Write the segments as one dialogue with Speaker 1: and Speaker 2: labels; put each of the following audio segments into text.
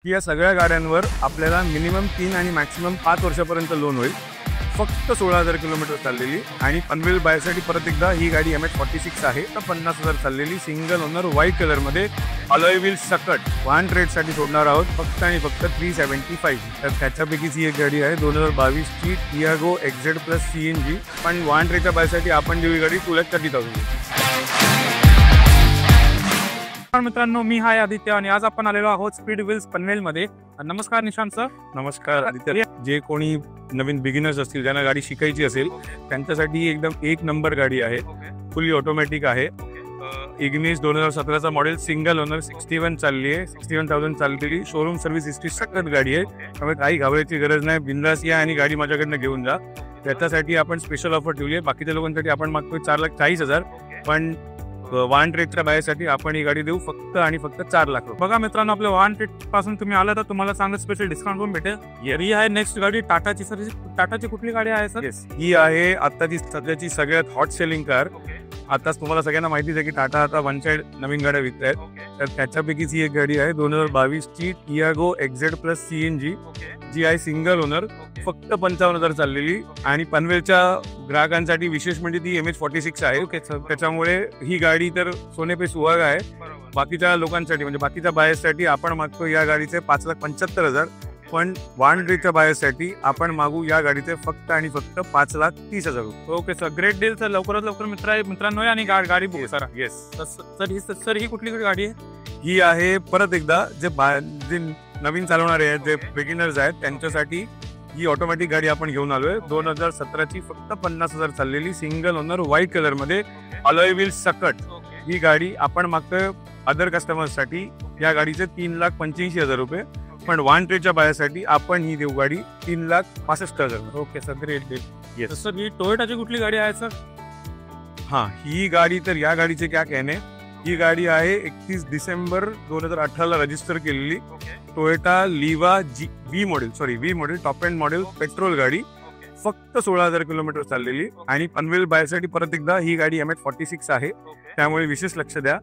Speaker 1: या सगळ्या गाड्यांवर आपल्याला मिनिमम 3 आणि मॅक्सिमम 5 वर्षापर्यंत लोन होईल। फक्त 16,000 किलोमीटर चाललेली आणि पनवेल बायसाठी परत एकदा ही गाडी MH46 आहे, तर 50,000 चाललेली सिंगल ओनर व्हाईट कलरमध्ये अलॉय व्हील सकट वाहन ट्रेडसाठी सोडणार आहोत फक्त आणि फक्त 375। तर त्याच्यापैकीच ही एक गाडी आहे 2022 ची टियागो XZ प्लस CNG, पण वाहन ट्रेडच्या बायसाठी आपण देऊ ही गाडी 2,30,000।
Speaker 2: मित्रांनो, मी हाय आदित्य आणि आज आपण आलेलो आहोत स्पीड व्हील्स पनवेलमध्ये। नमस्कार निशांत सर।
Speaker 1: नमस्कार आदित्य। जे कोणी नवीन बिगिनर्स असतील, ज्यांना गाडी शिकायची असेल, त्यांच्यासाठी एकदम एक नंबर गाडी आहे। फुल्ली ऑटोमॅटिक आहे। इग्निस 2017चा मॉडेल, सिंगल ओनर, 61 चालली आहे, 61,000 चाललेली, शोरूम सर्व्हिस हिस्ट्री सकट गाडी आहे। त्यामुळे काही घाबरायची गरज नाही, बिंदास या आणि गाडी माझ्याकडनं घेऊन जा। त्याच्यासाठी आपण स्पेशल ऑफर ठेवली आहे। बाकीच्या लोकांसाठी आपण मागतोय 4,40,000, पण वाहन ट्रेडच्या बायसाठी आपण ही गाडी देऊ फक्त आणि फक्त 4 लाख रुपये।
Speaker 2: बघा मित्रांनो, आपल्या वाहन ट्रेड पासून तुम्ही आला तर तुम्हाला चांगलं स्पेशल डिस्काउंट पण भेटेल। ही आहे नेक्स्ट गाडी टाटाची। सर, टाटाची कुठली गाडी आहे सर?
Speaker 1: ही आहे आताची सध्याची सगळ्यात हॉट सेलिंग कार। आताच तुम्हाला सगळ्यांना माहितीच आहे की टाटा आता वन साइड नवीन गाड्या विकत आहेत, तर त्याच्यापैकीच ही एक गाडी आहे 2022 ची टियागो XZ प्लस CNG, जी आहे सिंगल ओनर, फक्त 55,000 चाललेली आणि पनवेलच्या ग्राहकांसाठी विशेष म्हणजे ती MH46 आहे। त्याच्यामुळे ही गाडी तर सोने पे सुहागा आहे। बाकीच्या लोकांसाठी म्हणजे बाकीच्या बायर्ससाठी आपण मागतो या गाडीचे 5,75,000, पण वाहन ट्रेडच्या बायर्ससाठी आपण मागू या गाडीचे फक्त आणि फक्त 5,30,000 रुपये।
Speaker 2: Okay sir, great deal sir. लवकरात लवकर मित्रांनो आणि गाडी बुक करा।
Speaker 1: येस
Speaker 2: सर, ही कुठली गाडी आहे?
Speaker 1: ही आहे परत एकदा जे नवीन चालवणारे आहेत, जे बिगिनर्स आहेत, त्यांच्यासाठी ही ऑटोमॅटिक गाडी आपण घेऊन आलोय। 2017ची फक्त 50,000 चाललेली, सिंगल ओनर, व्हाईट कलरमध्ये, अलॉय व्हील सकट ही गाडी आपण मागतोय अदर कस्टमर्ससाठी या गाडीचे 3,85,000 रुपये, पण वाहन ट्रेडच्या बायासाठी आपण ही देऊ गाडी 3,65,000।
Speaker 2: Okay sir, great deal.
Speaker 1: Yes
Speaker 2: sir, ही टोयोटाची कुठली गाडी आहे सर?
Speaker 1: हाँ, ही गाडी तर या गाडीचे क्या कहने। ही गाडी आहे 31 डिसेंबर 2018ला रजिस्टर केलेली Toyota Liva V model top end model petrol गाडी, फक्त 16,000 किलोमीटर चाललेली आणि पनवेल बायसाठी परत एकदा ही गाडी MH46 आहे, त्यामुळे विशेष लक्ष द्या।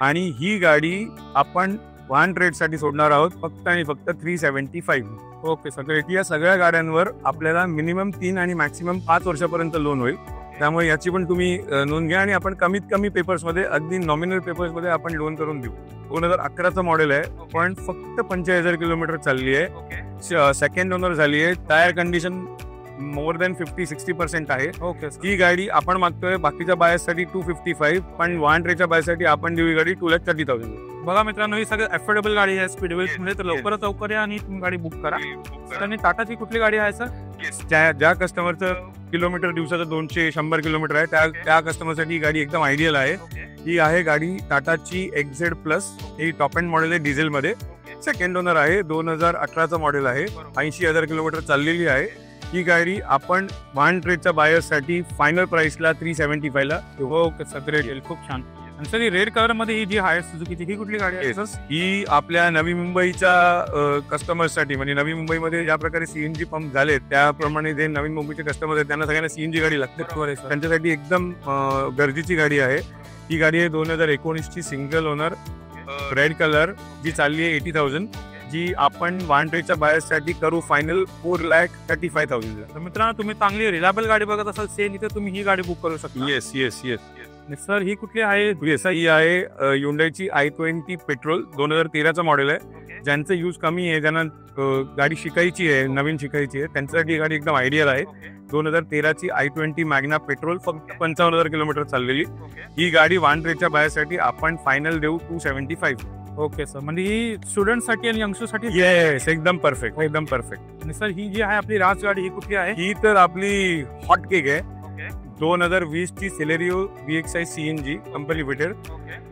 Speaker 1: आणि ही गाडी आपण वाहन ट्रेडसाठी सोडणार आहोत फक्त आणि फक्त 375।
Speaker 2: ओके सर,
Speaker 1: या सगळ्या गाड्यांवर आपल्याला मिनिमम 3 आणि मॅक्सिमम 5 वर्षापर्यंत लोन होईल, त्यामुळे याची पण तुम्ही नोंद घ्या। आणि आपण कमीत कमी पेपर्समध्ये, अगदी नॉमिनल पेपर्समध्ये आपण लोन करून देऊ। 2011चं मॉडेल आहे, पण फक्त 45,000 किलोमीटर चालली आहे, सेकंड ओनर झाली आहे, टायर कंडिशन मोर दॅन 50-60% आहे।
Speaker 2: ओके,
Speaker 1: ही गाडी आपण मागतोय बाकीच्या बायसाठी 255, पण वाहन ट्रेडच्या बायसाठी आपण देऊ ही गाडी 2,30,000।
Speaker 2: बघा मित्रांनो, ही सगळ्यात अफोर्डेबल गाडी आहे स्पीड व्हील्स मध्ये, तर लवकरात लवकर या आणि तुम्ही गाडी बुक करा। आणि टाटाची कुठली गाडी आहे सर?
Speaker 1: ज्या कस्टमरचं किलोमीटर दिवसाचं 200-100 किलोमीटर आहे, त्या कस्टमरसाठी ही गाडी एकदम आयडियल आहे। ही आहे गाडी टाटाची XZ प्लस, ही टॉप एंड मॉडेल आहे डिझेल मध्ये, सेकंड ओनर आहे, 2018चं मॉडेल आहे, 80,000 किलोमीटर चाललेली आहे। ही गाडी आपण वाहन ट्रेडच्या बायर्ससाठी फायनल प्राइसला 375ला।
Speaker 2: ओके सर, ग्रेट, खूप छान। आणि सर, ही रेड कलर मध्ये ही जी आहे सुझुकीची, ही कुठली गाडी आहे?
Speaker 1: ही आपल्या नवी मुंबईच्या कस्टमर्ससाठी, म्हणजे नवी मुंबईमध्ये ज्या प्रकारे CNG पंप झाले त्याप्रमाणे जे नवीन मुंबईचे कस्टमर्स आहेत त्यांना सगळ्यांना CNG गाडी लागते, त्यांच्यासाठी एकदम गरजेची गाडी आहे। ही गाडी आहे 2019 ची सिंगल ओनर, रेड कलर, जी चालली आहे 80,000, जी आपण वाहन ट्रेडच्या बायर्ससाठी करू फायनल 4,35,000।
Speaker 2: तर मित्रांनो, तुम्ही चांगली रिलायबल गाडी बघत असाल सेल, इथे तुम्ही ही गाडी बुक करू शकता।
Speaker 1: येस।
Speaker 2: सर, ही कुठली आहे?
Speaker 1: ही आहे Hyundaiची i20 पेट्रोल, 2013चं मॉडेल आहे। ज्यांचं यूज कमी आहे, ज्यांना गाडी शिकायची आहे, नवीन शिकायची आहे, त्यांच्यासाठी ही गाडी एकदम आयडियल आहे। 2013ची i20 मॅग्ना पेट्रोल, फक्त 55,000 किलोमीटर चाललेली। ही गाडी वाहन ट्रेडच्या बायसाठी आपण फायनल देऊ 275।
Speaker 2: ओके सर, म्हणजे ही स्टुडंटसाठी आणि यंगस्टरसाठी?
Speaker 1: येस, एकदम परफेक्ट। आणि
Speaker 2: सर, ही जी आहे आपली राज गाडी, ही कुठली आहे?
Speaker 1: ही तर आपली हॉट केक आहे, 2020 ची Celerio VXI CNG company limited,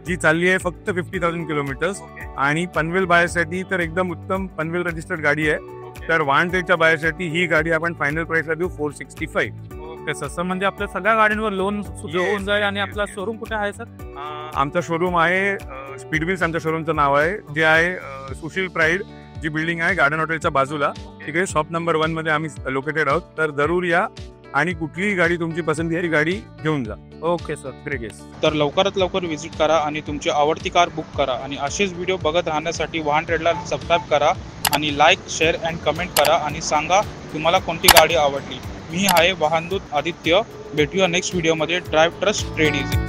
Speaker 1: जी चालली आहे फक्त 50,000 किलोमीटर्स आणि पनवेल बायसाठी तर एकदम उत्तम पनवेल रजिस्टर्ड गाडी आहे। तर वाहन ट्रेडच्या बायसाठी ही गाडी आपण फायनल प्राइसला देऊ 465।
Speaker 2: ओके सर, म्हणजे आपल्या सगळ्या गाडींवर लोन होऊन जाईल। आणि आपला शोरूम कुठे आहे सर?
Speaker 1: आमचा शोरूम आहे स्पीड व्हील्स, आमच्या शोरूमचं नाव आहे, जे आहे सुशील प्राईड, जी बिल्डिंग आहे गार्डन हॉटेलच्या बाजूला, तिकडे शॉप नंबर 1 मध्ये आम्ही लोकेटेड आहोत। तर जरूर या आणि कुठलीही गाडी तुमची पसंतीची गाडी घेऊन जा।
Speaker 2: Okay sir, great.
Speaker 3: तर लवकरात लवकर व्हिजिट करा आणि तुमची आवडती कार बुक करा आणि असेच व्हिडिओ बघत राहण्यासाठी वाहन ट्रेडला सबस्क्राईब करा आणि लाईक शेअर अँड कमेंट करा आणि सांगा तुम्हाला कोणती गाडी आवडली. मी आहे वाहनदूत आदित्य. भेटूया नेक्स्ट व्हिडिओमध्ये. Drive trust trade easy.